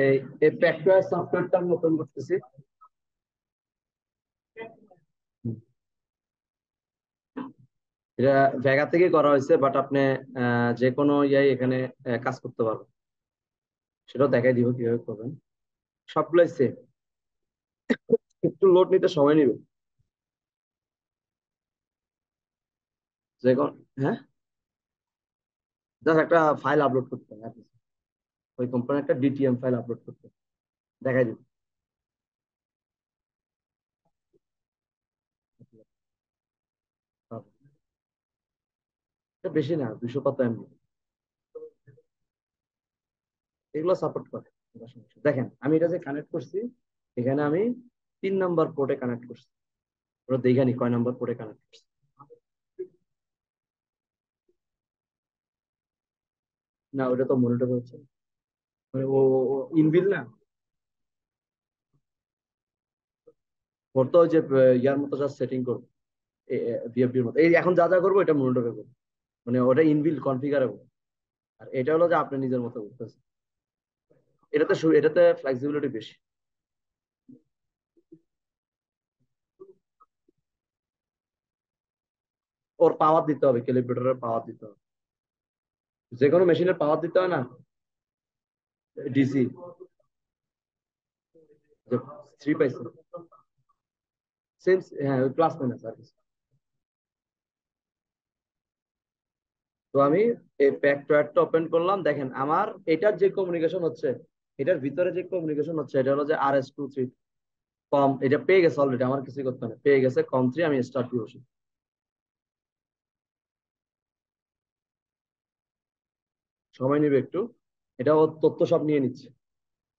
এই এই প্যাকওয়্যার সফটওয়্যারটা আমি ওপেন করতেছি। হুম। এটা জায়গা থেকে করা হয়েছে, বাট আপনি যে কোনো ইয়াই এখানে কাজ করতে পারবেন। সেটাও দেখাই দিব কিভাবে করবেন। সবগুলোই সেম, একটু লোড নিতে সময় নিবে। যে কোন, হ্যাঁ, জাস্ট একটা ফাইল আপলোড করতে হবে আর কিছু। ওই কোম্পানির একটা ডিটিএম ফাইল আপলোড করতে হবে। দেখাই দিব। এটা বেশি না, 200 কত MB। এগুলো সাপোর্ট করে। এটা সমস্যা। দেখেন আমি এটা যে কানেক্ট করছি, এখানে আমি 3 নম্বর পোর্টে কানেক্ট করছি। ওরা দেখে নি কয় নম্বর পোর্টে কানেক্ট করছি। না, ওটা তো মনিটর হচ্ছে না। মানে ও ইনবিল না। ওর তো ওই যে ইয়ার মতো জাস্ট সেটিং করবো, বিএফডির মতো। এই এখন যা যা করবো এটা মনিটরে করবো। মানে ওটা ইনবিল কনফিগারেবল। আর এটা হলো যে আপনি নিজের মতো করতেছেন। এটাতে ফ্লেক্সিবিলিটি বেশি। ওর পাওয়ার দিতে হবে, ক্যালিব্রেটরের পাওয়ার দিতে হবে। যে কোনো মেশিনের পাওয়ার দিতে হয় না, ডিসি। যে 3 পাইছে সেম। হ্যাঁ, ওই প্লাস মাইনাস আর কিছু। তো আমি এই প্যাকট্রায়ারটা ওপেন করলাম। দেখেন আমার এটার যে কমিউনিকেশন হচ্ছে, এটার ভিতরে যে কমিউনিকেশন হচ্ছে, এটা হলো যে RS-23 কম। এটা পেয়ে গেছে অলরেডি, আমার কিছু করতে হবে না, পেয়ে গেছে COM3। আমি স্টার্ট দিয়ে বসি। সময় নিবে একটু। এটা ও তথ্য সব নিয়ে নিচ্ছে,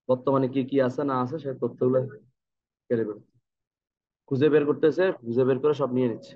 বর্তমানে কি কি আছে না আছে সেই তথ্যগুলো বের করতে, খুঁজে বের করতেছে, খুঁজে বের করে সব নিয়ে নিচ্ছে।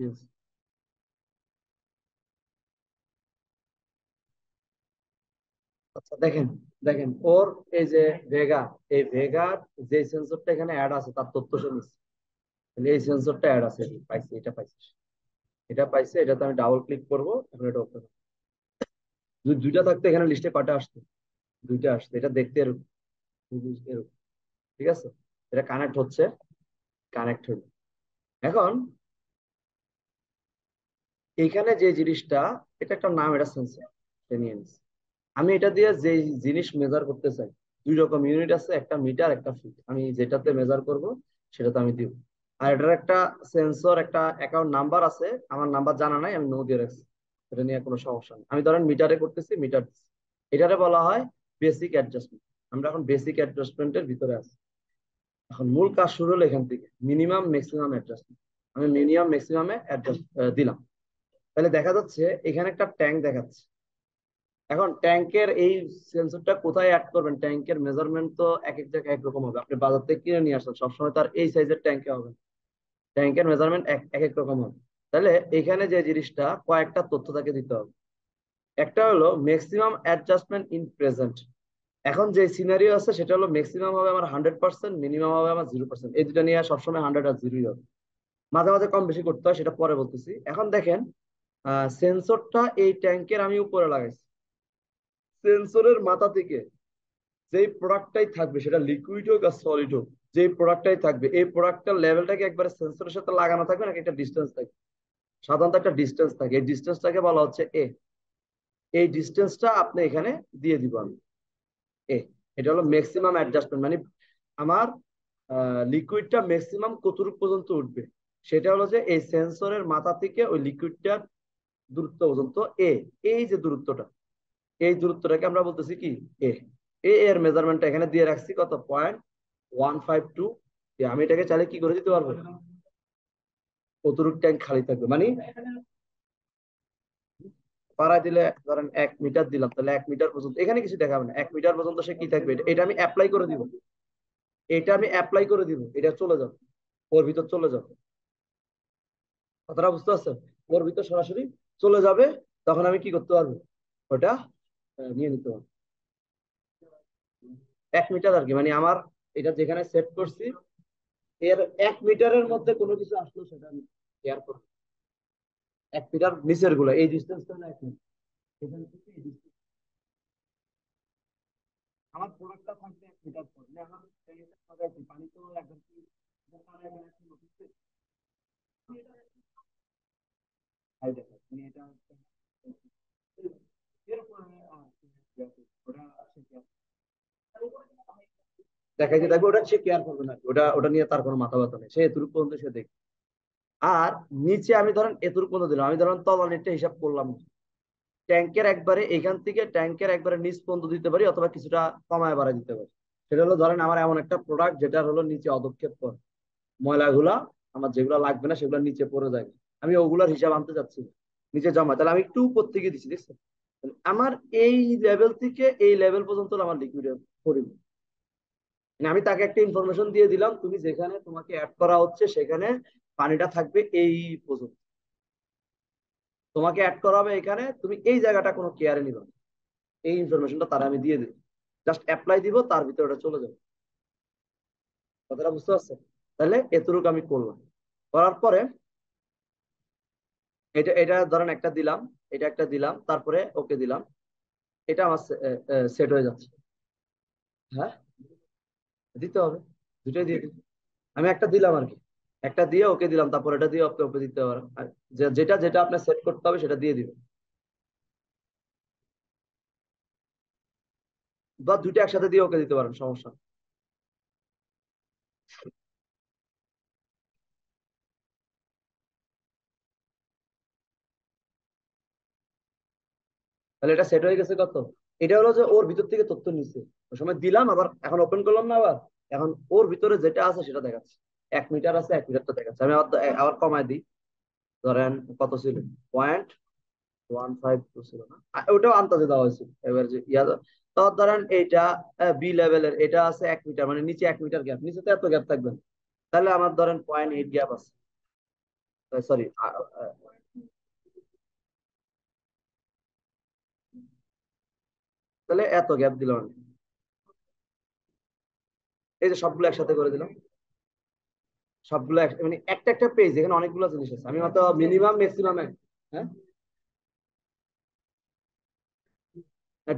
Yes. আচ্ছা দেখেন, দেখেন ওর এই যে ভেগা, এই ভেগার যে সেন্সরটা এখানে অ্যাড আছে তার তথ্য সে নিচ্ছে। তাহলে এই সেন্সরটা অ্যাড আছে, পাইছে, এটা পাইছে, এটা পাইছে। এটাতে আমি ডাবল ক্লিক করবো, এখন এটা ওপেন। যদি দুইটা থাকতো এখানে লিস্টে কয়টা আসতো? দুইটা আসতো। এটা দেখতে এরকম, এরকম। ঠিক আছে, এটা কানেক্ট হচ্ছে, কানেক্ট হলো। এখন এইখানে যে জিনিসটা, এটা একটা নাম, এটা সেন্সর, এটা নিয়ে নিচ্ছে। আমি এটা দিয়ে যে জিনিস মেজার করতে চাই, 2 রকম ইউনিট আছে, একটা মিটার একটা ফিট। আমি যেটাতে মেজার করব সেটাতে আমি দিব। আর এটার একটা সেন্সর, একটা অ্যাকাউন্ট নাম্বার আছে, আমার নাম্বার জানা নাই, আমি নো দিয়ে রাখছি। এটা নিয়ে কোনো সমস্যা নেই। আমি ধরেন মিটারে করতেছি, মিটার দিচ্ছি। এটারে বলা হয় বেসিক অ্যাডজাস্টমেন্ট। আমরা এখন বেসিক অ্যাডজাস্টমেন্টের ভিতরে আছি। এখন মূল কাজ শুরু হলো এখান থেকে, মিনিমাম ম্যাক্সিমাম অ্যাডজাস্টমেন্ট। আমি মিনিমাম ম্যাক্সিমামে অ্যাডজাস্ট দিলাম। তাহলে দেখা যাচ্ছে এখানে একটা ট্যাঙ্ক দেখাচ্ছে। এখন ট্যাঙ্কের এই সেন্সরটা কোথায় অ্যাড করবেন? ট্যাঙ্কের মেজারমেন্ট তো এক এক জায়গায় একরকম হবে। আপনি বাজার থেকে কিনে নিয়ে আসেন, সবসময় তার এই সাইজের ট্যাঙ্কে হবে না। ট্যাঙ্কের মেজারমেন্ট এক এক এক রকম হবে। তাহলে এখানে যে জিনিসটা কয়েকটা তথ্য তাকে দিতে হবে। একটা হলো ম্যাক্সিমাম অ্যাডজাস্টমেন্ট ইন প্রেজেন্ট। এখন যে সিনারিও আছে সেটা হলো ম্যাক্সিমাম হবে আমার 100%, মিনিমাম হবে আমার 0%। এই দুটা নিয়ে সবসময় 100 আর 0 হবে। মাঝে মাঝে কম বেশি করতে হয়, সেটা পরে বলতেছি। এখন দেখেন, সেন্সরটা এই ট্যাঙ্কের আমি উপরে লাগাইছি। সেন্সরের মাথা থেকে যেই প্রোডাক্টটাই থাকবে, সেটা লিকুইড হোক আর সলিড হোক, যেই প্রোডাক্টটাই থাকবে, এই প্রোডাক্টটার লেভেলটাকে একবারে সেন্সরের সাথে লাগানো থাকবে নাকি একটা ডিস্টেন্স থাকবে? সাধারণত একটা ডিস্টেন্স থাকে, এই ডিস্টেন্সটাকে বলা হচ্ছে এ। এই ডিস্টেন্সটা আপনি এখানে দিয়ে দিব আমি এ। এটা হলো ম্যাক্সিমাম অ্যাডজাস্টমেন্ট, মানে আমার লিকুইডটা ম্যাক্সিমাম কতটুকু পর্যন্ত উঠবে, সেটা হলো যে এই সেন্সরের মাথা থেকে ওই লিকুইডটার দূরত্ব পর্যন্ত এ। এই যে দূরত্বটা, এই দূরত্বটাকে আমরা বলতেছি কি এ। এর মেজারমেন্টটা এখানে দিয়ে রাখছি কত, 0.152। আমি এটাকে চাইলে কি করে দিতে পারবো, কতটুকু ট্যাঙ্ক খালি থাকবে, মানে পাড়ায় দিলে ধরেন 1 মিটার দিলাম, তাহলে 1 মিটার পর্যন্ত এখানে কিছু দেখাবে না, 1 মিটার পর্যন্ত সে কি থাকবে, এটা আমি অ্যাপ্লাই করে দিব। এটা আমি অ্যাপ্লাই করে দিব, এটা চলে যাবে, ওর ভিতর চলে যাবে। কথাটা বুঝতে পারছেন? ওর ভিতর সরাসরি চলে যাবে। তখন আমি কি করতে পারবো, ওটা নিয়ে নিতে পারবো। 1 মিটার আর কি, মানে আমার এটা যেখানে সেট করছি এর 1 মিটারের মধ্যে কোনো কিছু আসলো সেটা আমি কেয়ার করবো। 1 মিটার নিচের গুলো, এই ডিস্টেন্সটা হলো 1 মিটার। এখান থেকে এই distance, আমার প্রোডাক্টটা থাকবে 1 মিটার পর, মানে আমার পানি তো একদম মানে এটা দেখাইতে থাকবে, ওটা সে কেয়ার করবে না, ওটা ওটা নিয়ে তার কোনো মাথা ব্যথা নেই, সে এতটুকু পর্যন্ত সে দেখবে। আর নিচে আমি ধরেন এতটুকু পর্যন্ত দিলাম, আমি ধরেন তলানিটা হিসাব করলাম না। ট্যাঙ্কের একবারে এখান থেকে ট্যাঙ্কের একবারে নিচ পর্যন্ত দিতে পারি, অথবা কিছুটা কমায় বাড়ায় দিতে পারি। সেটা হলো ধরেন আমার এমন একটা প্রোডাক্ট যেটা হলো নিচে অদক্ষেপ করে, ময়লাগুলা আমার যেগুলো লাগবে না সেগুলো নিচে পড়ে যায়, আমি ওগুলার হিসাব আনতে চাচ্ছি না, নিচে জমা, তাহলে আমি একটু উপর থেকে দিচ্ছি, দেখছেন? তাহলে আমার এই লেভেল থেকে এই লেভেল পর্যন্ত আমার লিকুইড পরিমাণ, মানে আমি তাকে একটা ইনফরমেশন দিয়ে দিলাম, তুমি যেখানে তোমাকে অ্যাড করা হচ্ছে সেখানে পানিটা থাকবে এই পর্যন্ত, তোমাকে অ্যাড করা হবে এখানে, তুমি এই জায়গাটা কোনো কেয়ারে নিবে না। এই ইনফরমেশনটা তারা আমি দিয়ে দিব, জাস্ট অ্যাপ্লাই দিব, তার ভিতরে ওটা চলে যাবে। কথাটা বুঝতে পারছেন? তাহলে এতটুকু আমি করলাম, করার পরে এটা এটা ধরেন একটা দিলাম, এটা একটা দিলাম, তারপরে ওকে দিলাম, এটা আমার সেট হয়ে যাচ্ছে। হ্যাঁ, দিতে হবে, দুটোই দিয়ে দিই। আমি একটা দিলাম আর কি, একটা দিয়ে ওকে দিলাম, তারপর এটা দিয়ে ওকে ওকে দিতে পারেন, আর যেটা যেটা আপনার সেট করতে হবে সেটা দিয়ে দিবেন, বা দুটো একসাথে দিয়ে ওকে দিতে পারেন, সমস্যা নেই। তাহলে এটা সেট হয়ে গেছে কত, এটা হলো যে ওর ভিতর থেকে তথ্য নিচ্ছে, ওই সময় দিলাম, আবার এখন ওপেন করলাম না আবার, এখন ওর ভিতরে যেটা আছে সেটা দেখাচ্ছে। 1 মিটার আছে, 1 মিটারটা দেখাচ্ছে, আমি আবার আবার কমায় দিই, ধরেন কত ছিল, 0.152 ছিল না, ওটাও আন্দাজে দেওয়া হয়েছিল, এবার যে তো ধরেন এইটা বি লেভেলের, এটা আছে 1 মিটার, মানে নিচে 1 মিটার গ্যাপ, নিচে তো এত গ্যাপ থাকবে না। তাহলে আমার ধরেন 0.8 গ্যাপ আছে, সরি, তাহলে এত গ্যাপ দিলাম আমি। এই যে সবগুলো একসাথে করে দিলাম, সবগুলো মানে একটা একটা পেজ, এখানে অনেকগুলো জিনিস আছে, আমি হয়তো মিনিমাম ম্যাক্সিমাম। হ্যাঁ,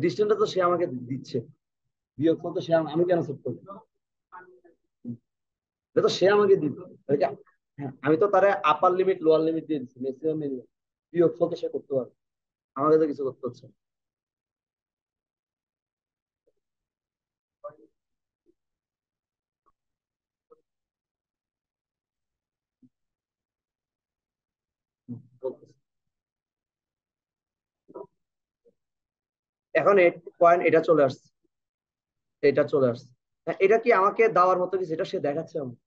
ডিস্টেন্সটা তো সে আমাকে দিচ্ছে, বিয়োগফল তো সে আমি কেন সেট করবো, এটা তো সে আমাকে দিবে। হ্যাঁ, আমি তো তারে আপার লিমিট লোয়ার লিমিট দিয়ে দিচ্ছি, ম্যাক্সিমাম মিনিমাম, বিয়োগফল তো সে করতে পারবে, আমাকে তো কিছু করতে হচ্ছে না। বলতেছি। এখন পয়েন্ট এটা চলে আসছে, এটা চলে আসছে। হ্যাঁ, এটা কি আমাকে দেওয়ার মতো কিছু, এটা সে দেখাচ্ছে আমাকে।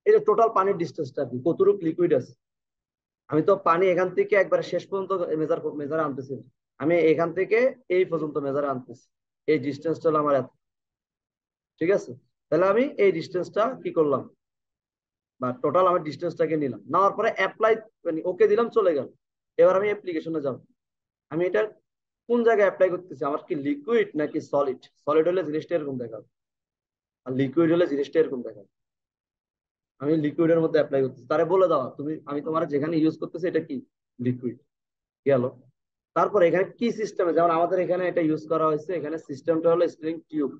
এই যে টোটাল পানির ডিস্টেন্সটা কি, কতটুকু লিকুইড আছে, আমি তো পানি এখান থেকে একবারে শেষ পর্যন্ত মেজার মেজার আনতেছি না। আমি এখান থেকে এই পর্যন্ত মেজার আনতেছি, এই ডিস্টেন্সটা হলো আমার এত। ঠিক আছে, তাহলে আমি এই ডিস্টেন্সটা কি করলাম, বা টোটাল আমি ডিস্টেন্সটাকে নিলাম, নেওয়ার পরে অ্যাপ্লাই মানে ওকে দিলাম, চলে গেল। এবার আমি অ্যাপ্লিকেশনে যাব, আমি এটা কোন জায়গায় অ্যাপ্লাই করতেছি, আমার কি লিকুইড নাকি সলিড? সলিড হলে জিনিসটা এরকম দেখাবে, আর লিকুইড হলে জিনিসটা এরকম দেখাবে। আমি লিকুইডের মধ্যে অ্যাপ্লাই করতেছি, তারে বলে দেওয়া তুমি, আমি তোমার যেখানে ইউজ করতেছি এটা কি লিকুইড, গেল। তারপর এখানে কি সিস্টেমে, যেমন আমাদের এখানে এটা ইউজ করা হয়েছে, এখানে সিস্টেমটা হলো স্প্রিং টিউব।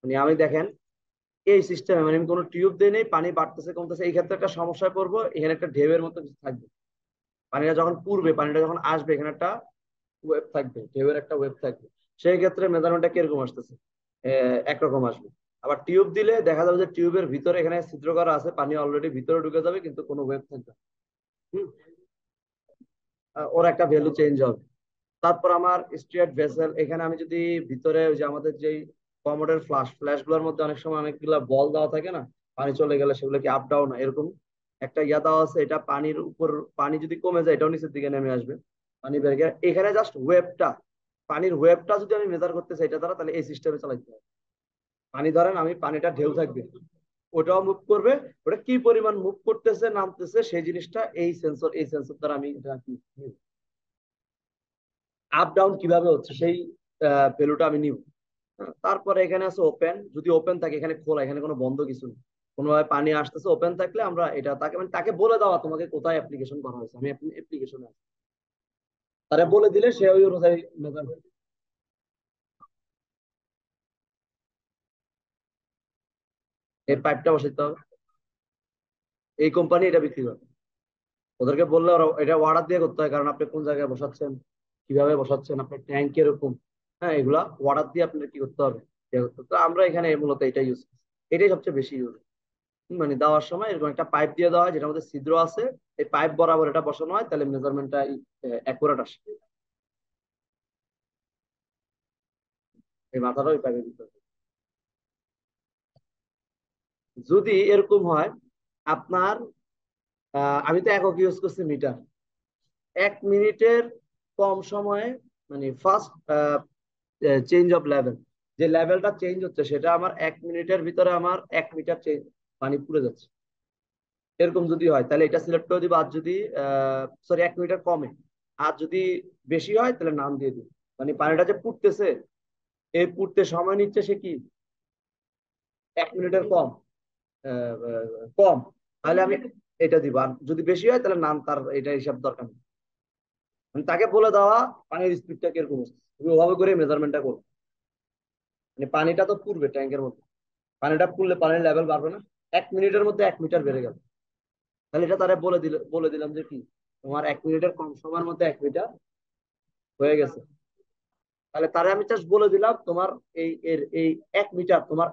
মানে আমি দেখেন এই সিস্টেমে, মানে আমি কোনো টিউব দিয়ে নেই, পানি বাড়তেছে কমতেছে, এই ক্ষেত্রে একটা সমস্যায় পড়বো, এখানে একটা ঢেউয়ের মতো কিছু থাকবে। পানিটা যখন পূর্বে, পানিটা যখন আসবে, এখানে একটা ওয়েব থাকবে, ঢেউয়ের একটা ওয়েব থাকবে। সেই ক্ষেত্রে মেজারমেন্টটা কিরকম আসতেছে, একরকম আসবে। আবার টিউব দিলে দেখা যাবে যে টিউবের ভিতরে এখানে ছিদ্র করা আছে, পানি অলরেডি ভিতরে ঢুকে যাবে কিন্তু কোনো ওয়েব থাকবে না। হুম, ওর একটা ভ্যালু চেঞ্জ হবে। তারপর আমার স্ট্রেট ভেসেল, এখানে আমি যদি ভিতরে ওই যে আমাদের যেই কমোডের ফ্ল্যাশ গুলোর মধ্যে অনেক সময় অনেকগুলা বল দেওয়া থাকে না, পানি চলে গেলে সেগুলো কি আপ ডাউন, এরকম একটা ইয়া দেওয়া আছে, এটা পানির উপর, পানি যদি কমে যায় এটাও নিচের দিকে নেমে আসবে, পানি বেড়ে গেলে এখানে জাস্ট ওয়েবটা, পানির ওয়েবটা যদি আমি মেজার করতে চাই এটা দ্বারা, তাহলে এই সিস্টেমে চালাইতে হবে। পানি ধরেন আমি পানিটা ঢেউ থাকবে, ওটাও মুভ করবে, ওটা কি পরিমাণ মুভ করতেছে নামতেছে সেই জিনিসটা এই সেন্সর দ্বারা আমি এটা আপ ডাউন কিভাবে হচ্ছে সেই ভ্যালুটা আমি নিব। তারপরে এখানে আছে ওপেন, যদি ওপেন থাকে এখানে খোলা, এখানে কোনো বন্ধ কিছু নেই, কোনোভাবে পানি আসতেছে ওপেন থাকলে আমরা এটা তাকে মানে তাকে বলে দেওয়া তোমাকে কোথায় অ্যাপ্লিকেশন করা হয়েছে, আমি অ্যাপ্লিকেশনে আছি, তারা বলে দিলে সে ওই অনুযায়ী মেজার। এই পাইপটা বসাইতে হবে, এই কোম্পানি এটা বিক্রি করে, ওদেরকে বললে ওরা এটা অর্ডার দিয়ে করতে হয়, কারণ আপনি কোন জায়গায় বসাচ্ছেন, কিভাবে বসাচ্ছেন, আপনার ট্যাঙ্ক কিরকম, হ্যাঁ এগুলা অর্ডার দিয়ে আপনার কি করতে হবে, তো আমরা এখানে মূলত এটা ইউজ, এটাই সবচেয়ে বেশি ইউজ। মানে দেওয়ার সময় এরকম একটা পাইপ দিয়ে দেওয়া হয় যেটার মধ্যে ছিদ্র আছে, এই পাইপ বরাবর এটা বসানো হয়, তাহলে মেজারমেন্টটা অ্যাকুরেট আসে। এই মাথাটা ওই পাইপের ভিতরে, যদি এরকম হয় আপনার, আমি তো একক ইউজ করছি মিটার, 1 মিনিটের কম সময়ে, মানে ফার্স্ট চেঞ্জ অফ লেভেল, যে লেভেলটা চেঞ্জ হচ্ছে সেটা আমার 1 মিনিটের ভিতরে আমার 1 মিটার চেঞ্জ, পানি পুড়ে যাচ্ছে, এরকম যদি হয় তাহলে এটা সিলেক্ট করে দিব। আর যদি সরি 1 মিটার কমে, আর যদি বেশি হয় তাহলে নাম দিয়ে দিব। মানে পানিটা যে পুড়তেছে, এই পুড়তে সময় নিচ্ছে সে কি 1 মিনিটের কম, কম, তাহলে আমি এটা দিব। আর যদি বেশি হয় তাহলে নাম, তার এটা হিসাব দরকার নেই। মানে তাকে বলে দেওয়া পানির স্পিডটা কিরকম হচ্ছে, তুমি ওভাবে করে মেজারমেন্টটা করো। মানে পানিটা তো পুড়বে ট্যাঙ্কের মধ্যে, পানিটা পুড়লে পানির লেভেল বাড়বে না, 1 মিনিটের মধ্যে 1 মিটার বেড়ে গেল, তাহলে এটা তারা বলে দিলাম যে কি তোমার 1 মিনিটের কম সময়ের মধ্যে 1 মিটার হয়ে গেছে। তাহলে তারে আমি জাস্ট বলে দিলাম তোমার এই 1 মিটার তোমার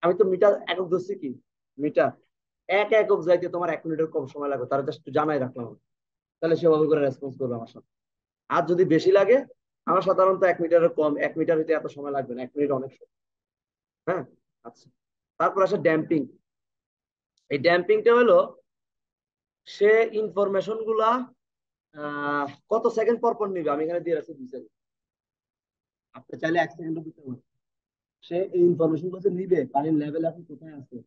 আমি তো মিটার একক ধরছি কি মিটার, একক যাইতে তোমার 1 মিনিটের কম সময় লাগবে, তারা জাস্ট জানাই রাখলাম আমি। তাহলে সেভাবে করে রেসপন্স করবে আমার সাথে। আর যদি বেশি লাগে, আমার সাধারণত 1 মিটারের কম, 1 মিটার হইতে এত সময় লাগবে না, 1 মিনিট অনেক সময়। হ্যাঁ, আচ্ছা। তারপর আসে ড্যাম্পিং। এই ড্যাম্পিংটা হলো সে ইনফরমেশন গুলা কত সেকেন্ড পর পর নিবে, আমি এখানে দিয়ে রাখছি 2 সেকেন্ড, আপনি চাইলে 1 সেকেন্ডও দিতে পারেন। সে এই ইনফরমেশন গুলো যে নিবে পানির লেভেল এখন কোথায় আছে,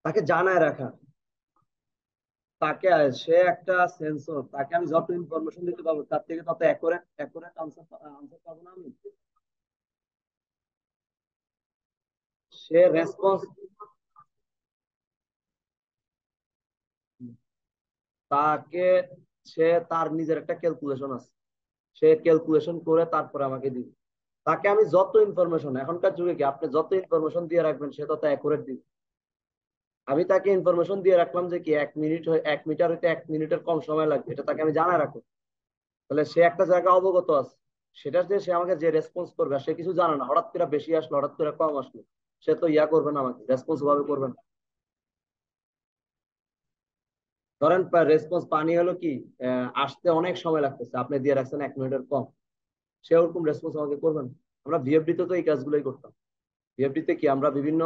তাকে জানায় রাখা, তাকে সে একটা সেন্সর, তাকে আমি যত ইনফরমেশন দিতে পারবো তার থেকে তত অ্যাকুরেট অ্যাকুরেট আনসার আনসার পাবো না আমি। সে রেসপন্স, তাকে, সে তার নিজের একটা ক্যালকুলেশন আছে, সে ক্যালকুলেশন করে তারপরে আমাকে দিবে। তাকে আমি যত ইনফরমেশন, এখনকার যুগে কি আপনি যত ইনফরমেশন দিয়ে রাখবেন সে তত অ্যাকুরেট দিবে। আমি তাকে ইনফরমেশন দিয়ে রাখলাম যে কি 1 মিনিট 1 মিটার হইতে 1 মিনিটের কম সময় লাগবে, এটা তাকে আমি জানাই রাখবো, তাহলে সে একটা জায়গায় অবগত আছে। সেটা যে সে আমাকে যে রেসপন্স করবে, সে কিছু জানে না, হঠাৎ করে বেশি আসলো হঠাৎ করে কম আসলো, সে তো ইয়া করবে না, আমাকে রেসপন্স ভাবে করবে না। ধরেন রেসপন্স পানি হলো কি আসতে অনেক সময় লাগতেছে, আপনি দিয়ে রাখছেন 1 মিনিটের কম, সে ওরকম রেসপন্স আমাকে করবে না। আমরা ভিএফডি তে তো এই কাজগুলোই করতাম। ভিএফডি তে কি আমরা বিভিন্ন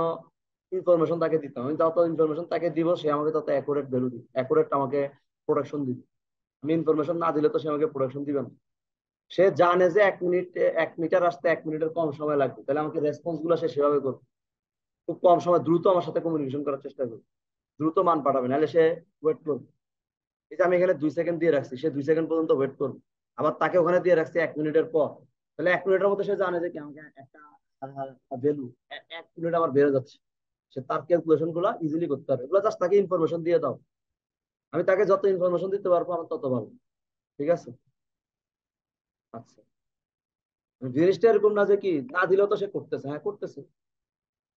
ইনফরমেশন তাকে দিতাম, আমি যত ইনফরমেশন তাকে দিব সে আমাকে তত অ্যাকুরেট ভ্যালু দিবে, অ্যাকুরেট আমাকে প্রোডাকশন দিবে। আমি ইনফরমেশন না দিলে তো সে আমাকে প্রোডাকশন দিবে না। সে জানে যে 1 মিটার আসতে 1 মিনিটের কম সময় লাগবে, তাহলে আমাকে রেসপন্স গুলো সে সেভাবে করবে। খুব কম সময় দ্রুত আমার সাথে কমিউনিকেশন করার চেষ্টা করবে, দ্রুত মান পাঠাবে, নাহলে সে ওয়েট করবে। এই যে আমি এখানে 2 সেকেন্ড দিয়ে রাখছি, সে 2 সেকেন্ড পর্যন্ত ওয়েট করবে। আবার তাকে ওখানে দিয়ে রাখছি 1 মিনিটের পর, তাহলে 1 মিনিটের মধ্যে সে জানে যে কি আমাকে একটা ভ্যালু 1 মিনিট আমার বেড়ে যাচ্ছে। সে তার ক্যালকুলেশন গুলো ইজিলি করতে পারবে। এগুলো জাস্ট তাকে ইনফরমেশন দিয়ে দাও। আমি তাকে যত ইনফরমেশন দিতে পারবো আমার তত ভালো। ঠিক আছে। আচ্ছা, জিনিসটা এরকম না যে কি না দিলেও তো সে করতেছে, হ্যাঁ করতেছে।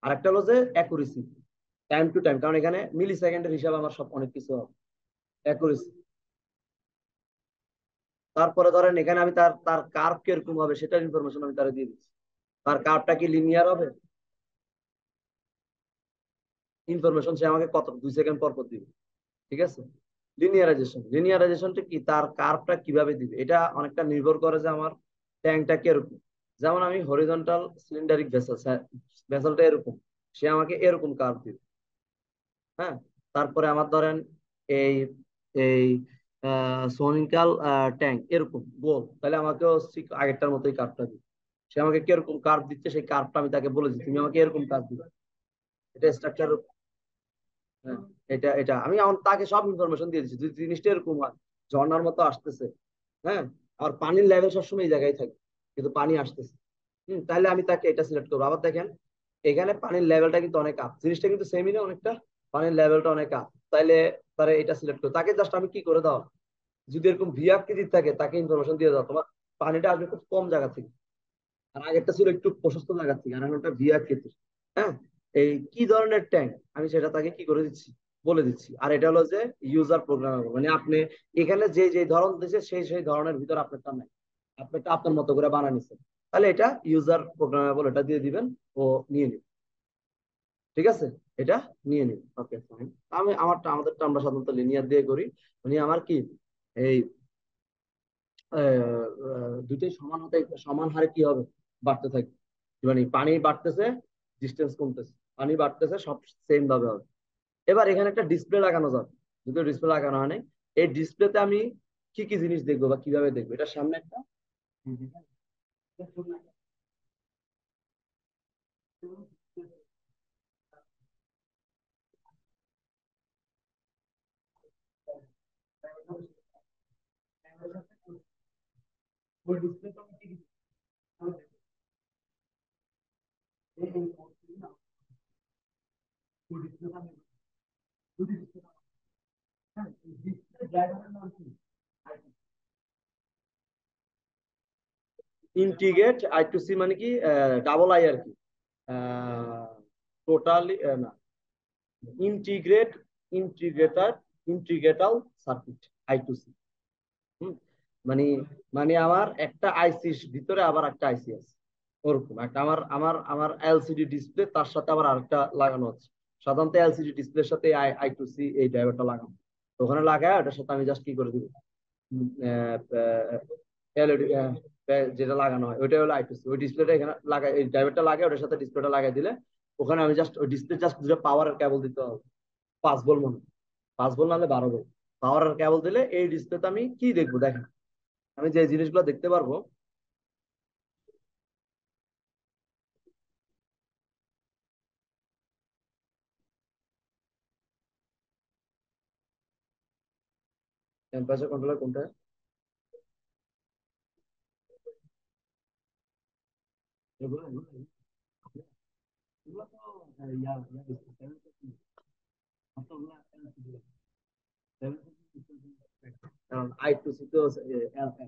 আর একটা হলো যে অ্যাকুরেসি, টাইম টু টাইম, কারণ এখানে মিলি সেকেন্ডের হিসাবে আমার সব অনেক কিছু হবে। অ্যাকুরেসি। তারপরে ধরেন এখানে আমি তার তার কার্ভ কিরকম হবে সেটার ইনফরমেশন আমি তারা দিয়ে দিচ্ছি। তার কার্ভটা কি লিনিয়ার হবে, ইনফরমেশন সে আমাকে কত 2 সেকেন্ড পর পর দিবে। ঠিক আছে। লিনিয়ারাইজেশন, লিনিয়ারাইজেশনটা কি তার কার্ভটা কিভাবে দিবে, এটা অনেকটা নির্ভর করে যে আমার ট্যাঙ্কটা কিরকম। যেমন আমি হরিজন্টাল সিলিন্ডারিক ভেসেল, ভেসেলটা এরকম, সে আমাকে এরকম কার্ভ দিবে। হ্যাঁ। তারপরে আমার ধরেন এই এই সোনিক্যাল ট্যাঙ্ক এরকম গোল, তাহলে আমাকেও ঠিক আগেরটার মতোই কার্ভটা দিবে। সে আমাকে কিরকম কার্ভ দিচ্ছে সেই কার্ভটা আমি তাকে বলেছি, তুমি আমাকে এরকম কার্ভ দিবে। এটা স্ট্রাকচার। হ্যাঁ, এটা এটা আমি তাকে সব ইনফরমেশন দিয়ে দিচ্ছি, যদি জিনিসটা এরকম হয় ঝর্ণার মতো আসতেছে। হ্যাঁ। আর পানির লেভেল সবসময় এই জায়গায় থাকে, কিন্তু পানি আসতেছে। তাহলে আমি তাকে এটা সিলেক্ট করবো। আবার দেখেন এখানে পানির লেভেলটা কিন্তু অনেক আপ, জিনিসটা কিন্তু সেমই না অনেকটা, পানির লেভেলটা অনেক আপ। তাইলে তারা এটা সিলেক্ট করো, তাকে জাস্ট আমি কি করে দাও, যদি এরকম ভি আকৃতির থাকে তাকে ইনফরমেশন দিয়ে দাও তোমার পানিটা আসবে খুব কম জায়গা থেকে, আর আগেরটা ছিল একটু প্রশস্ত জায়গা থেকে, আর একটা ভি আকৃতির। হ্যাঁ। এই কি ধরনের ট্যাঙ্ক আমি সেটা তাকে কি করে দিচ্ছি, বলে দিচ্ছি। আর এটা হলো যে ইউজার প্রোগ্রামেবল, মানে আপনি এখানে যে যে ধরন দিয়েছে সেই সেই ধরনের ভিতর আপনারটা নাই, আপনারটা আপনার মতো করে বানিয়ে নিচ্ছেন। তাহলে এটা ইউজার প্রোগ্রামেবল, এটা দিয়ে দিবেন, ও নিয়ে নিবে। ঠিক আছে। এটা নিয়ে নিবে, ওকে ফাইন। আমাদেরটা আমরা সাধারণত লিনিয়ার দিয়ে করি, মানে আমার কি এই দুইটাই সমান হতে সমান হারে কি হবে, বাড়তে থাকবে। মানে পানি বাড়তেছে, ডিস্টেন্স কমতেছে, পানি বাড়তেছে, সব সেম ভাবে হবে। এবার এখানে একটা ডিসপ্লে লাগানো যাবে, যদিও ডিসপ্লে লাগানো হয় নাই। এই ডিসপ্লেতে আমি কি কি জিনিস দেখবো বা কিভাবে দেখবো, এটা সামনে একটা ওই ডিসপ্লে তো আমি কি কি ইন্টিগ্রেট আই টু সি মানে কি ডাবল আই আর কি, টোটালি না, integrate integrator integrated circuit, I two C. মানে মানে আমার একটা আইসির ভিতরে আবার একটা আইসি আছে, ওরকম একটা আমার আমার আমার এলসিডি ডিসপ্লে, তার সাথে আবার আরেকটা লাগানো আছে। সাধারণত এলসিডি ডিসপ্লের সাথে আই আই টু সি এই ড্রাইভারটা লাগানো। তো ওখানে লাগায় ওটার সাথে আমি জাস্ট কি করে দিব, এলইডি যেটা লাগানো হয় ওইটা হলো আই টু সি, ওই ডিসপ্লেটা এখানে লাগাই, এই ড্রাইভারটা লাগাই ওটার সাথে ডিসপ্লেটা লাগাই দিলে ওখানে আমি জাস্ট ওই ডিসপ্লে জাস্ট দুটো পাওয়ারের কেবল দিতে হবে। 5 ভোল্ট মনে হয়, 5 ভোল্ট নাহলে 12 ভোল্ট পাওয়ারের কেবল দিলে এই ডিসপ্লেতে আমি কি দেখবো দেখেন, আমি যে জিনিসগুলো দেখতে পারবো। টেম্পারেচার কন্ট্রোলার কোনটা? এগুলো এগুলো এগুলো তো ইয়া ইয়া display, 750 মাত্র ওগুলো LCD, 750, কারণ আই টু সি তো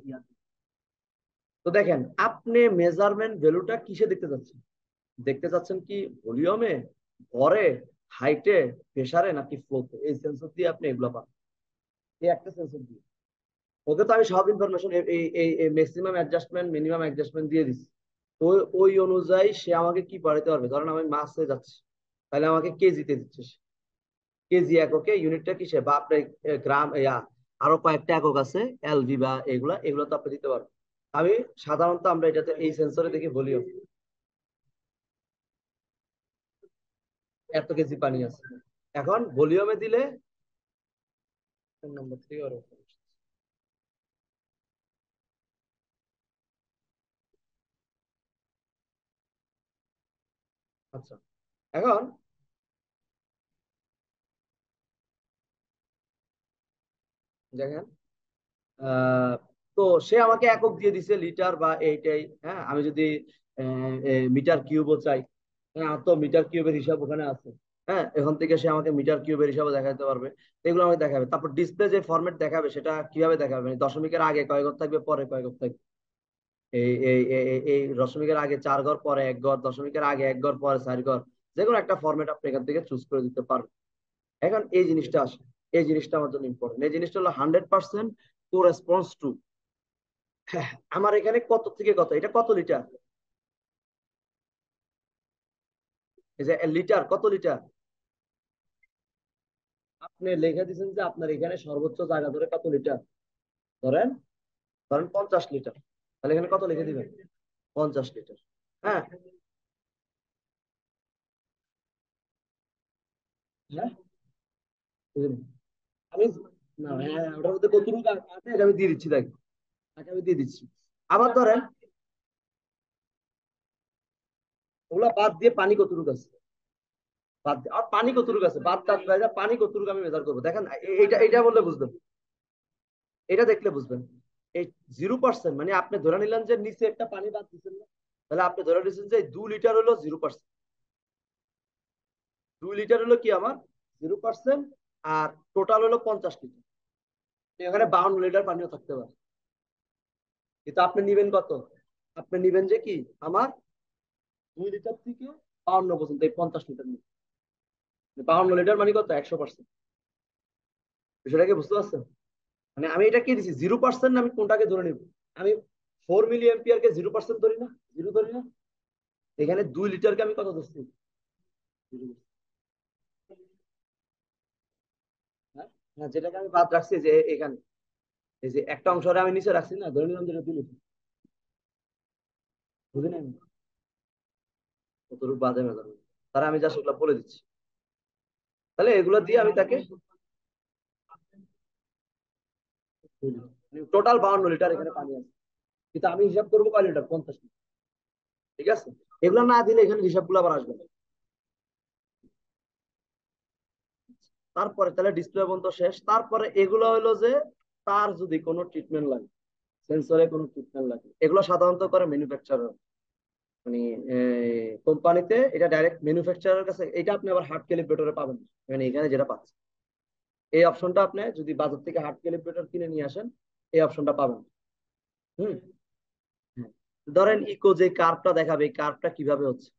ইয়া। তো দেখেন আপনি মেজারমেন্ট ভ্যালুটা কিসে দেখতে চাচ্ছেন, দেখতে চাচ্ছেন কি ভলিউমে, ভরে, হাইটে, প্রেসারে, নাকি ফ্লোতে? এই সেন্সর দিয়ে আপনি এগুলো পান, এই একটা সেন্সর দিয়ে। ওকে তো আমি সব ইনফরমেশন এই ম্যাক্সিমাম অ্যাডজাস্টমেন্ট মিনিমাম অ্যাডজাস্টমেন্ট দিয়ে দিচ্ছি। তো ওই অনুযায়ী সে আমাকে কি পাঠাতে পারবে, ধরেন আমি মাসে যাচ্ছি, তাহলে আমাকে কেজিতে দিচ্ছে সে। কেজি এককে, ইউনিটটা কিসে বা আপনার গ্রাম আরো কয়েকটা একক আছে, এলভি বা এগুলা এগুলো তো আপনি দিতে পারবেন। আমি সাধারণত আমরা এটাতে এই সেন্সরে দেখি ভলিউম এত কেজি পানি আছে। এখন ভলিউমে দিলে কোন নম্বর থেকে ওর উপর? আচ্ছা, এখন দেখেন, আহ, তো সে আমাকে একক দিয়ে দিছে লিটার বা এইটাই। হ্যাঁ, আমি যদি মিটার কিউবও চাই, হ্যাঁ, আমার তো মিটার কিউবের হিসাব ওখানে আছে। হ্যাঁ, এখান থেকে সে আমাকে মিটার কিউবের হিসাবে দেখাতে পারবে। তো এগুলো আমাকে দেখাবে। তারপর ডিসপ্লে যে ফরম্যাট দেখাবে সেটা কিভাবে দেখাবে, মানে দশমিকের আগে কয় ঘর থাকবে, পরে কয় ঘর থাকবে। এই দশমিকের আগে 4 ঘর, পরে 1 ঘর, দশমিকের আগে 1 ঘর, পরে 4 ঘর। যে কোনো একটা ফরম্যাট আপনি এখান থেকে চুজ করে দিতে পারবেন। এখন এই জিনিসটা আসে, এই জিনিসটা আমার জন্য ইম্পর্টেন্ট। এই জিনিসটা হলো 100% কোরেসপন্স টু। হ্যাঁ, আমার এখানে কত থেকে কত, এটা কত লিটার, এই যে লিটার, কত লিটার আপনি লিখে দিচ্ছেন যে আপনার এখানে সর্বোচ্চ জায়গা ধরে কত লিটার, ধরেন ধরেন 50 লিটার। তাহলে এখানে কত লিখে দিবেন, 50 লিটার। হ্যাঁ, হ্যাঁ, বুঝলেন? আমি না, হ্যাঁ, ওটার মধ্যে কতটুকু আছে এটা আমি দিয়ে দিচ্ছি, দেখ, আগে আমি দিয়ে দিচ্ছি। আবার ধরেন ওগুলা বাদ দিয়ে পানি কতটুকু আছে, বাদ দিয়ে আর পানি কতটুকু আছে, বাদ টাদ বাইরে পানি কতটুকু আমি মেজার করবো। দেখেন এটা এটা বললে বুঝবেন, এটা দেখলে বুঝবেন। এই 0% মানে আপনি ধরে নিলেন যে নিচে একটা পানি বাদ দিচ্ছেন না, তাহলে আপনি ধরে নিচ্ছেন যে 2 লিটার হলো 0%। 2 লিটার হলো কি আমার 0%, আর টোটাল হলো 50 লিটার। এখানে 52 লিটার পানিও থাকতে পারে। কিন্তু আপনি নিবেন কত, আপনি নিবেন যে কি আমার 2 লিটার থেকে 52 পর্যন্ত, এই 50 লিটার নিবেন। 52 লিটার মানে কত, 100%। বিষয়টা কি বুঝতে পারছেন? মানে আমি এটা কি দিচ্ছি 0%, আমি কোনটাকে ধরে নিব, আমি 4 মিলি এম্পিয়ারকে 0% ধরি না, জিরো ধরি না। এখানে 2 লিটারকে আমি কত ধরছি, হ্যাঁ, হ্যাঁ, যেটাকে আমি বাদ রাখছি যে এখানে, এই যে একটা অংশরে আমি নিচে রাখছি না, ধরে নিলাম যেটা 2 লিটার। বুঝি নাই আমি কতটুকু বাদে মেজার করবো, তারা আমি জাস্ট ওগুলা বলে দিচ্ছি। তাহলে এগুলো দিয়ে আমি তাকে টোটাল 52 লিটার এখানে পানি আছে, কিন্তু আমি হিসাব করবো কয় লিটার, 50 লিটার। ঠিক আছে, এগুলো না দিলে এখানে হিসাবগুলো আবার আসবে না। তারপরে তাহলে ডিসপ্লে পর্যন্ত শেষ। তারপরে এগুলো হলো যে তার যদি কোনো ট্রিটমেন্ট লাগে, সেন্সরে কোনো ট্রিটমেন্ট লাগে, এগুলো সাধারণত করে ম্যানুফ্যাকচারার। মানে কোম্পানিতে এটা ডাইরেক্ট ম্যানুফ্যাকচারারের কাছে, এটা আপনি আবার হার্ড ক্যালিব্রেটরে পাবেন না। মানে এখানে যেটা পাচ্ছেন, এই অপশনটা আপনি যদি বাজার থেকে হার্ড ক্যালিব্রেটর কিনে নিয়ে আসেন, এই অপশনটা পাবেন। হুম, হ্যাঁ। ধরেন ইকো যে কার্ভটা দেখাবে, এই কার্ভটা কিভাবে হচ্ছে,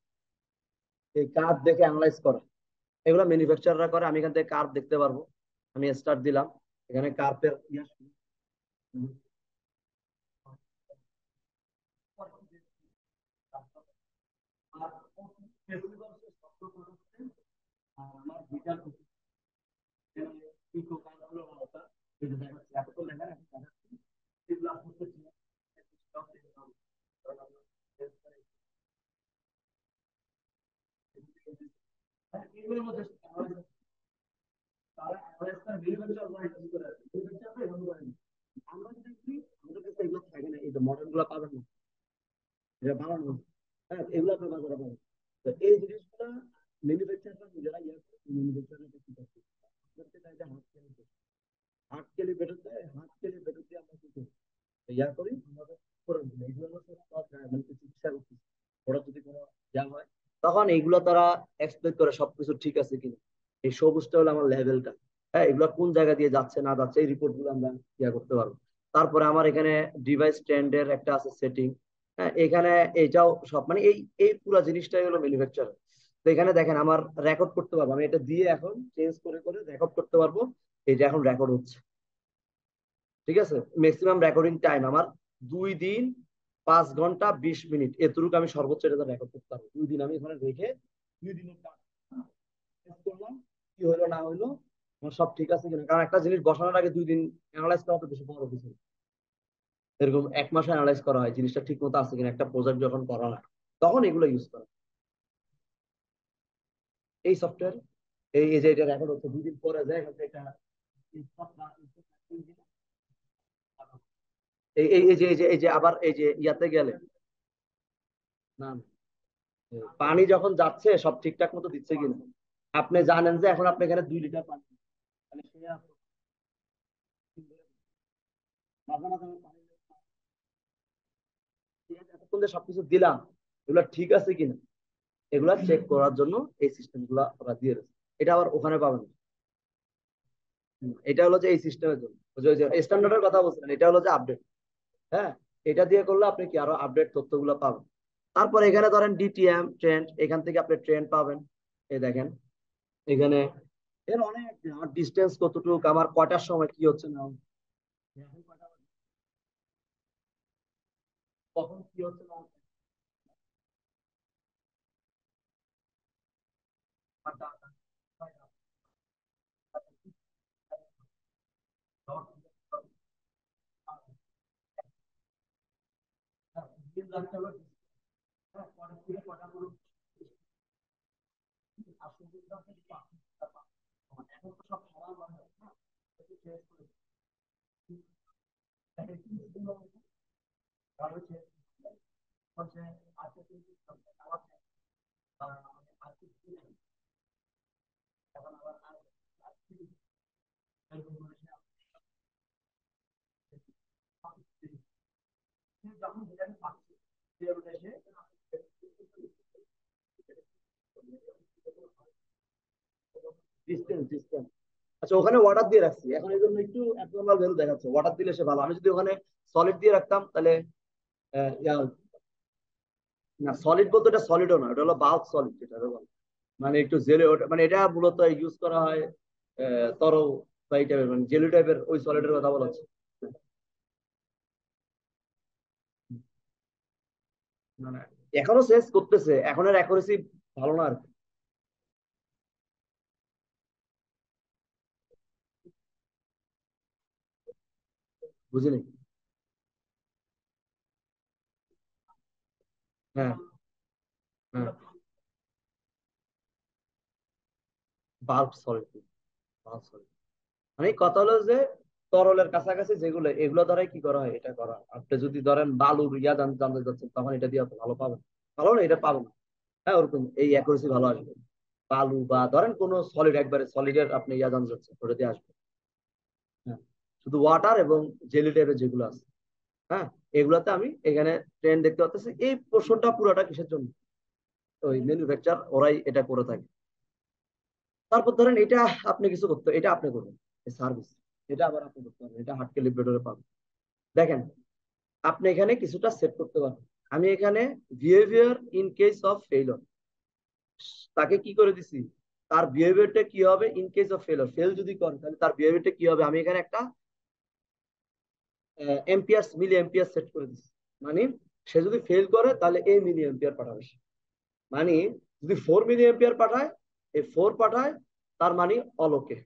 এই কার্ভ দেখে অ্যানালাইজ করা, এগুলো ম্যানুফ্যাকচাররা করে। আমি এখান থেকে কার্ভ দেখতে পারবো। আমি স্টার্ট দিলাম, এখানে কার্ভের আমরা দেখি আমাদের কাছে এগুলো থাকে না, এই যে মডেল গুলো পাবেন না, এটা বানানো, হ্যাঁ, এগুলো আপনার বাজারে পাবেন। তো এই জিনিসগুলো ম্যানুফ্যাকচাররা নিজেরা ইয়ে করে, ম্যানুফ্যাকচাররা কি করছে, করতে চাই যে হাত কেলি বেটার দেয়, হাত কেলি বেটার দিয়ে আমরা কি করি, ইয়া করি আমাদের করে দিই। এইগুলো হলো সব মানে চিকিৎসা করতেছি। ওরা যদি কোনো ইয়া হয়, তখন এইগুলো তারা এক্সপেক্ট করে সবকিছু ঠিক আছে কিনা। এই সবুজটা হলো আমার লেভেলটা। হ্যাঁ, এগুলো কোন জায়গা দিয়ে যাচ্ছে না যাচ্ছে, এই রিপোর্ট গুলো আমরা ইয়া করতে পারবো। তারপরে আমার এখানে ডিভাইস স্ট্যান্ডের একটা আছে সেটিং। হ্যাঁ, এখানে এটাও সব মানে এই এই পুরো জিনিসটাই হলো ম্যানুফ্যাকচার। তো এখানে দেখেন আমার রেকর্ড করতে পারবো, আমি এটা দিয়ে এখন চেঞ্জ করে করে রেকর্ড করতে পারবো। এই যে এখন রেকর্ড হচ্ছে, ঠিক আছে। ম্যাক্সিমাম রেকর্ডিং টাইম আমার 2 দিন 5 ঘন্টা 20 মিনিট, এতটুকু আমি সর্বোচ্চ এটা রেকর্ড করতে পারবো। 2 দিন আমি এখানে রেখে 2 দিনের কাজ করলাম, কি হলো না হলো, আমার সব ঠিক আছে কিনা। কারণ একটা জিনিস বসানোর আগে 2 দিন অ্যানালাইজ করা তো বেশি বড় কিছু না। এরকম 1 মাস অ্যানালাইজ করা হয় জিনিসটা ঠিক মতো আছে কিনা, একটা প্রজেক্ট যখন করা হয় তখন এগুলো ইউজ করা হয়। এই সফটওয়্যার, এই যে এটা রেকর্ড হচ্ছে 2 দিন পরে যায় এখান থেকে একটা এই যে আবার এই যে ইয়াতে গেলে না, পানি যখন যাচ্ছে সব ঠিকঠাক মতো দিচ্ছে কিনা, আপনি জানেন যে এখন আপনি এখানে 2 লিটার পানি দিচ্ছেন, তাহলে সে মাঝে মাঝে আমি পানি এতক্ষণ যে সবকিছু দিলাম এগুলা ঠিক আছে কিনা, এগুলা চেক করার জন্য এই সিস্টেম গুলা ওরা দিয়ে রয়েছে। এটা আবার ওখানে পাবেন না। এটা হলো যে এই সিস্টেমের জন্য, স্ট্যান্ডার্ডের কথা বলছিলেন, এটা হলো যে আপডেট। হ্যাঁ, এটা দিয়ে করলে আপনি কি আরো আপডেট তথ্যগুলো পাবেন। তারপর এখানে ধরেন ডিটিএম ট্রেন্ড, এখান থেকে আপনি ট্রেন্ড পাবেন। এই দেখেন এখানে এর অনেক, আমার ডিস্টেন্স কতটুকু, আমার কয়টার সময় কি হচ্ছে না, এখন কয়টা বাজে, কখন কি হচ্ছে না হচ্ছে, কয়টা, কয়টা, দিন রাখতে হবে, হ্যাঁ, পরের থেকে কয়টা করে আসল দিন রাখতে হবে, এখন তো সব সমান হয় না, একটু চেঞ্জ করে দেখেন কি সুন্দর হচ্ছে, তাহলে হচ্ছে আজকে কিন্তু আবার আজকে এখন আবার যখন যেটা পাচ্ছি সে অনুযায়ী ডিস্টেন্স ডিস্টেন্স। আচ্ছা, ওখানে ওয়াটার দিয়ে রাখছি এখন, এই জন্য একটু অ্যাবনর্মাল ভ্যালু দেখাচ্ছে, ওয়াটার দিলে সে ভালো। আমি যদি ওখানে সলিড দিয়ে রাখতাম তাহলে না, সলিড বলতে এটা সলিডও না, এটা হলো বাল্ক সলিড যেটা বলে, মানে একটু জেলে ওটা, মানে এটা মূলত ইউজ করা হয় তরল বা এই টাইপের, মানে জেলি টাইপের ওই সলিডের কথা বলা হচ্ছে। মানে এখনো চেঞ্জ করতেছে, এখন এর অ্যাকুরেসি ভালো না আর কি। বুঝিনি। হ্যাঁ, হ্যাঁ, বাল্ক সলিড, বাল্ক সলিড মানে কথা হলো যে তরলের কাছাকাছি যেগুলো, এগুলো দ্বারাই কি করা হয়, এটা করা হয়। আপনি যদি ধরেন বালুর ইয়া জানতে যাচ্ছেন তখন এটা দিয়ে অত ভালো পাবেন, ভালো না এটা পাবেন। হ্যাঁ, ওরকম এই অ্যাকুরেসি ভালো আসবে। বালু বা ধরেন কোন সলিড, একবারে সলিডের আপনি ইয়া জানতে যাচ্ছেন ওটা দিয়ে আসবে। হ্যাঁ, শুধু ওয়াটার এবং জেলি টাইপের যেগুলো আছে, হ্যাঁ, এগুলাতে আমি এখানে ট্রেন দেখতে পাচ্ছি। এই পোর্শনটা পুরোটা কিসের জন্য, ওই ম্যানুফ্যাকচার ওরাই এটা করে থাকে। তারপর ধরেন এটা আপনি কিছু করতে, এটা আপনি করবেন সার্ভিস, এটা আবার আপনি করতে পারবেন, এটা হাট ক্যালিব্রেটরে পাবেন। দেখেন আপনি এখানে কিছুটা সেট করতে পারবেন। আমি এখানে behaviour in case of failure, তাকে কি করে দিছি, তার বিহেভিয়ারটা কি হবে in case of failure, fail যদি করে তাহলে তার বিহেভিয়ারটা কি হবে, আমি এখানে একটা এম্পিয়ার্স মিলি এম্পিয়ার সেট করে দিচ্ছি। মানে সে যদি ফেল করে তাহলে এই মিলি এম্পিয়ার পাঠাবে সে। মানে যদি 4 মিলি এম্পিয়ার পাঠায়, এই 4 পাঠায়, তার মানে অল ওকে।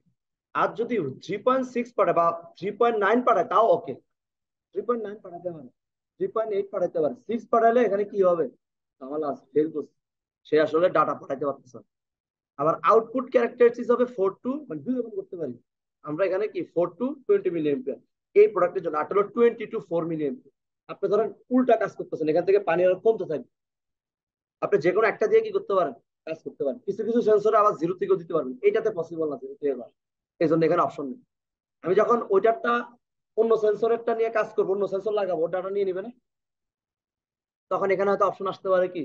আর যদি 3.6 পাঠায় বা 3.9 পাঠায় তাও ওকে। 3.9 পাঠাতে পারে, 3.8 পাঠাতে পারে, 6 পাঠালে এখানে কি হবে, তাহলে ফেল করছে, সে আসলে ডাটা পাঠাতে পারতেছে না। আবার আউটপুট ক্যারেক্টারিস্টিক্স হবে 4 টু, মানে দুই রকম করতে পারি আমরা এখানে, কি 4 টু 20 মিলি এম্পিয়ার, এই প্রোডাক্টের জন্য। আর হলো 20 টু 4 মিলি এম্পিয়ার। আপনি ধরেন উল্টা কাজ করতেছেন, এখান থেকে পানি আরো কমতে থাকবে, আপনি যে কোনো একটা দিয়ে কি করতে পারেন, কাজ করতে পারেন। কিছু কিছু সেন্সরে আবার জিরো থেকেও দিতে পারবেন, এইটাতে পসিবল না জিরো থেকে। এই জন্য এখানে অপশন নেই। আমি যখন ওইটারটা অন্য সেন্সরেরটা নিয়ে কাজ করবো, অন্য সেন্সর লাগাবো, ডাটা নিয়ে নিবে না, তখন এখানে হয়তো অপশন আসতে পারে কি,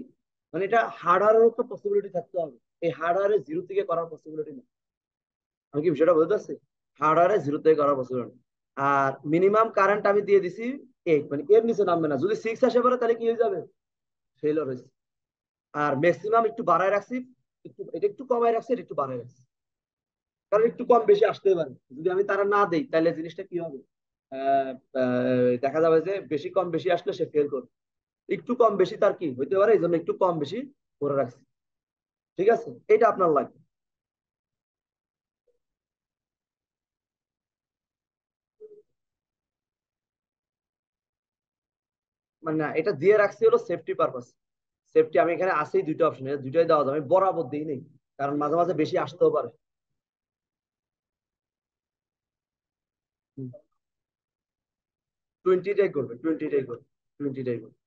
মানে এটা হার্ডওয়্যারের তো পসিবিলিটি থাকতে হবে, এই হার্ডওয়্যারে জিরো থেকে করার পসিবিলিটি নেই। আমি কি বিষয়টা বলতে পারছি, হার্ডওয়্যারে জিরো থেকে করার পসিবিলিটি। আর মিনিমাম কারেন্ট আমি দিয়ে দিছি 8, মানে এর নিচে নামবে না। যদি 6 আসে পারে তাহলে কি হয়ে যাবে, ফেলিওর হয়েছে। আর ম্যাক্সিমাম একটু বাড়ায় রাখছি, একটু এটা একটু কমায় রাখছি, এটা একটু বাড়ায় রাখছি, কারণ একটু কম বেশি আসতেই পারে। যদি আমি তারা না দেই তাহলে জিনিসটা কি হবে, দেখা যাবে যে বেশি কম বেশি আসলে সে ফেল করবে। একটু কম বেশি তার কি হইতে পারে, এই জন্য একটু কম বেশি করে রাখছি। ঠিক আছে, এটা আপনার লাগবে। মানে না, এটা দিয়ে রাখছি হলো সেফটি পারপাস। সেফটি আমি এখানে আছেই দুইটা অপশন, দুইটাই দেওয়া যাবে, আমি বরাবর দিই নেই, কারণ মাঝে মাঝে বেশি আসতেও পারে। 20টাই করবে, 20টাই করবে, 20টাই করবে।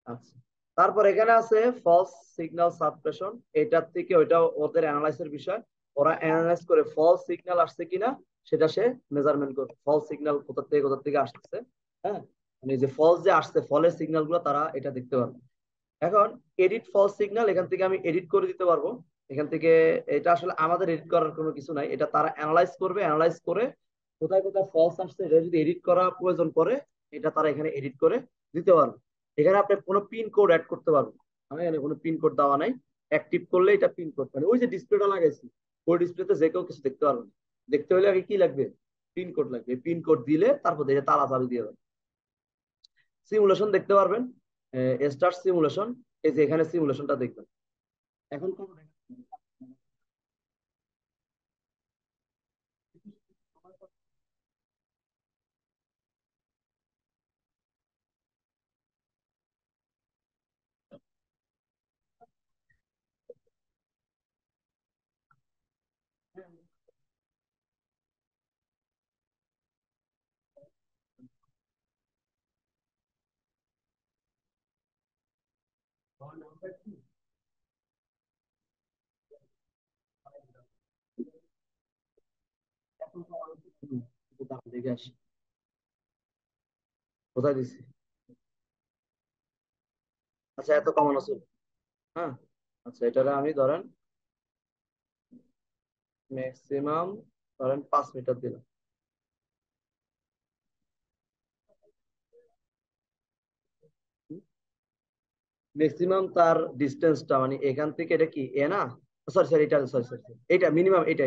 আচ্ছা, তারপর এখানে আছে ফলস সিগন্যাল সাবট্রাকশন। এটার থেকে ওইটা ওদের অ্যানালাইসের বিষয়। ওরা অ্যানালাইজ করে ফলস সিগন্যাল আসছে কিনা সেটা সে মেজারমেন্ট করবে, ফলস সিগন্যাল কোথা থেকে আসছে। হ্যাঁ, মানে যে ফলস যে আসছে, ফলের সিগন্যাল গুলো তারা এটা দেখতে পারবে। এখন এডিট ফলস সিগন্যাল, এখান থেকে আমি এডিট করে দিতে পারবো। এখান থেকে এটা আসলে আমাদের এডিট করার কোনো কিছু নাই, এটা তারা অ্যানালাইজ করবে, অ্যানালাইজ করে কোথায় কোথায় ফলস আসছে এটা যদি এডিট করা প্রয়োজন পড়ে, এটা তারা এখানে এডিট করে দিতে পারবে। এখানে আপনি কোনো পিন কোড অ্যাড করতে পারবেন। আমি এখানে কোনো পিন কোড দেওয়া নাই, অ্যাক্টিভ করলে এটা পিন কোড, মানে ওই যে ডিসপ্লেটা লাগাইছি, ওই ডিসপ্লেতে যে কেউ কিছু দেখতে পারবে না। দেখতে হলে আগে কি লাগবে? পিন কোড লাগবে। পিন কোড দিলে তারপর দেখে তালা চাবি দিয়ে দেবে। সিমুলেশন দেখতে পারবেন, স্টার সিমুলেশন, এই যে এখানে সিমুলেশনটা দেখবেন। এখন দেখে আসি কোথায় দিছি। আচ্ছা, এত কমানো ছিল। হ্যাঁ, আচ্ছা, এটারে আমি ধরেন ম্যাক্সিমাম ধরেন 5 মিটার দিলাম। ম্যাক্সিমাম তার ডিস্টেন্সটা, মানে এখান থেকে এটা কি এ না, সরি সরি, এটা সরি সরি, এটা মিনিমাম, এটা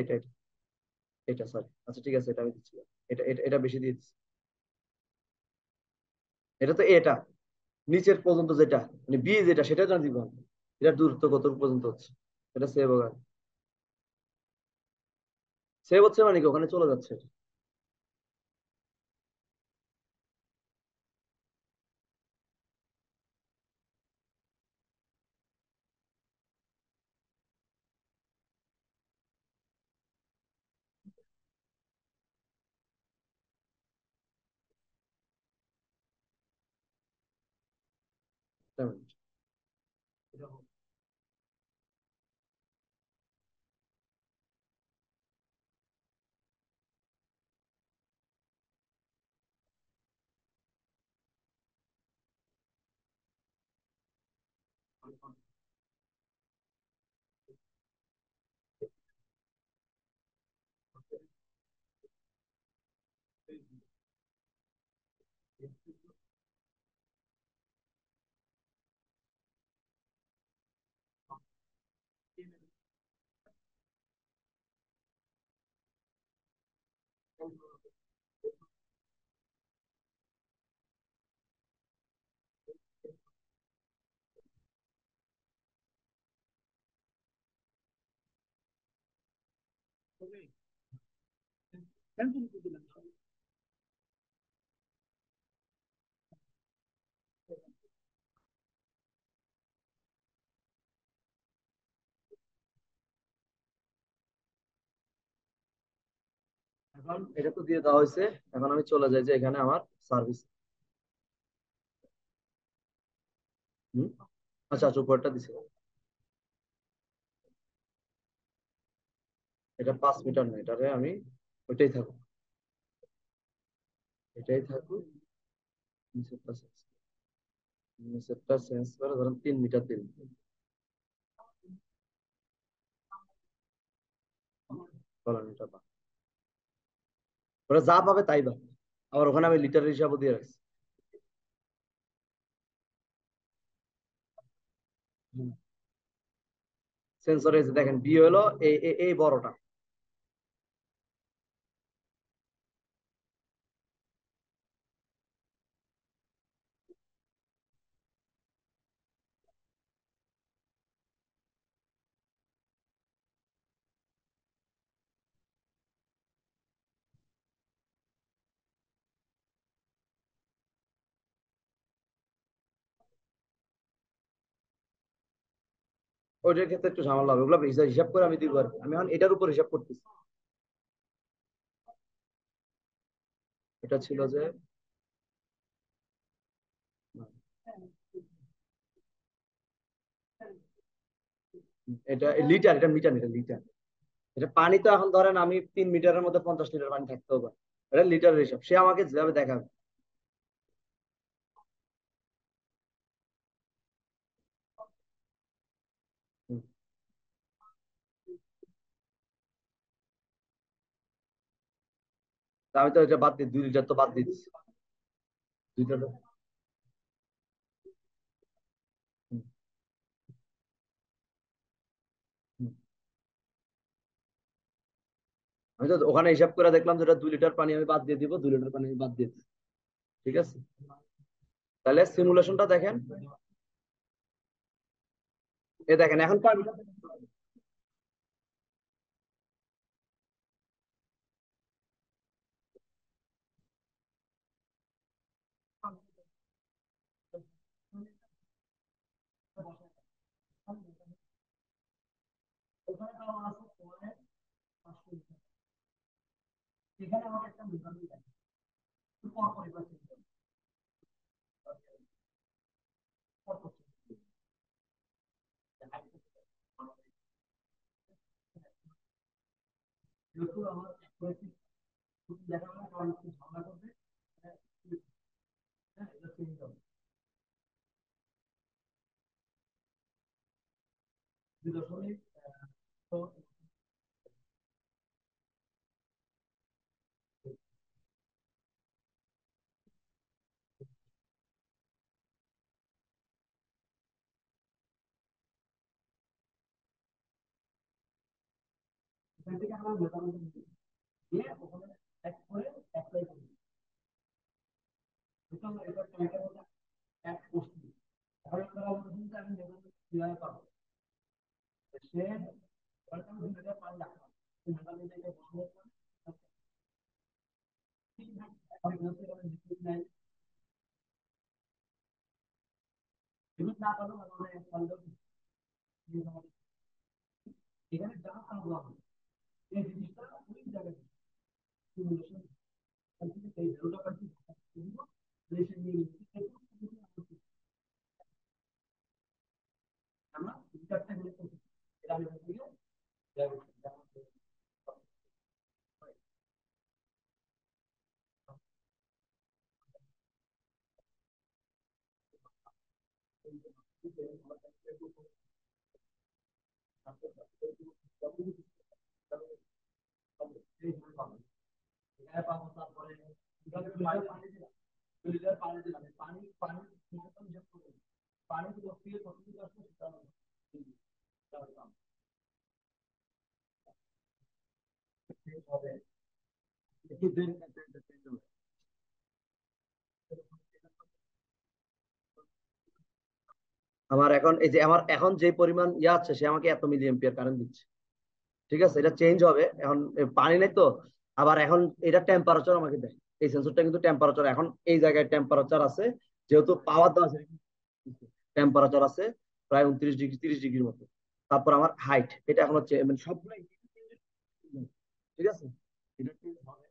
এটা সরি। আচ্ছা ঠিক আছে, এটা আমি দিচ্ছি। এটা বেশি দিয়ে দিচ্ছি। এটা তো এটা নিচের পর্যন্ত যেটা, মানে বি যেটা, সেটা জানা দিব আমি। এটা দূরত্ব কত পর্যন্ত হচ্ছে, এটা সেভ হবে। সেভ হচ্ছে মানে কি ওখানে চলে যাচ্ছে এটা। একটা মিনিট। এখন এটা তো দিয়ে দেওয়া হয়েছে। এখন আমি চলে যাই যে এখানে আমার সার্ভিস। হুম, আচ্ছা আচ্ছা, উপরটা দিছে। এটা 5 মিটার না, এটারে আমি ওইটাই থাকুক, এটাই থাকুক। নিচেরটা চেঞ্জ, নিচেরটা চেঞ্জ করে ধরেন 3 মিটার দিন। বলেন এটা পান। ওরা যা পাবে তাই পাবে। আবার ওখানে আমি লিটারের হিসাবও দিয়ে রাখছি। সেন্সরে যে দেখেন বি হলো এই বড়টা। ওইটার ক্ষেত্রে একটু ঝামেলা হবে, ওগুলো হিসাব হিসাব করে আমি দিব আর কি। আমি এখন এটার উপর হিসাব করতেছি। এটা ছিল যে এটা লিটার, এটা মিটার, এটা লিটার। এটা পানি তো এখন ধরেন আমি 3 মিটারের মধ্যে 50 লিটার পানি থাকতেও পারে। এটা লিটারের হিসাব, সে আমাকে যেভাবে দেখাবে। হুম। তা আমি তো এটা বাদ দিই, 2 লিটার তো বাদ দিচ্ছি। 2 লিটার। হুম, হুম। আমি তো ওখানে হিসাব করে দেখলাম যেটা 2 লিটার পানি আমি বাদ দিয়ে দিব, 2 লিটার পানি আমি বাদ দিয়ে দিচ্ছি। ঠিক আছে, তাহলে সিমুলেশনটা দেখেন। এ দেখেন এখন কয় মিটার। আমার এখন এই যে আমার এখন যে পরিমাণ ইয়ে আছে, সে আমাকে এত মিলি এম্পিয়ার কারেন্ট দিচ্ছে। ঠিক আছে, এটা চেঞ্জ হবে এখন। পানি নাই তো। আবার এখন এটা টেম্পারেচার আমাকে দেয়। এই সেন্সরটা কিন্তু টেম্পারেচার, এখন এই জায়গায় টেম্পারেচার আছে, যেহেতু পাওয়ার দেওয়া আছে, টেম্পারেচার আছে প্রায় 29 ডিগ্রি 30 ডিগ্রির মতো। তারপর আমার হাইট, এটা এখন হচ্ছে মানে সবগুলো। ঠিক আছে, এটা change হবে।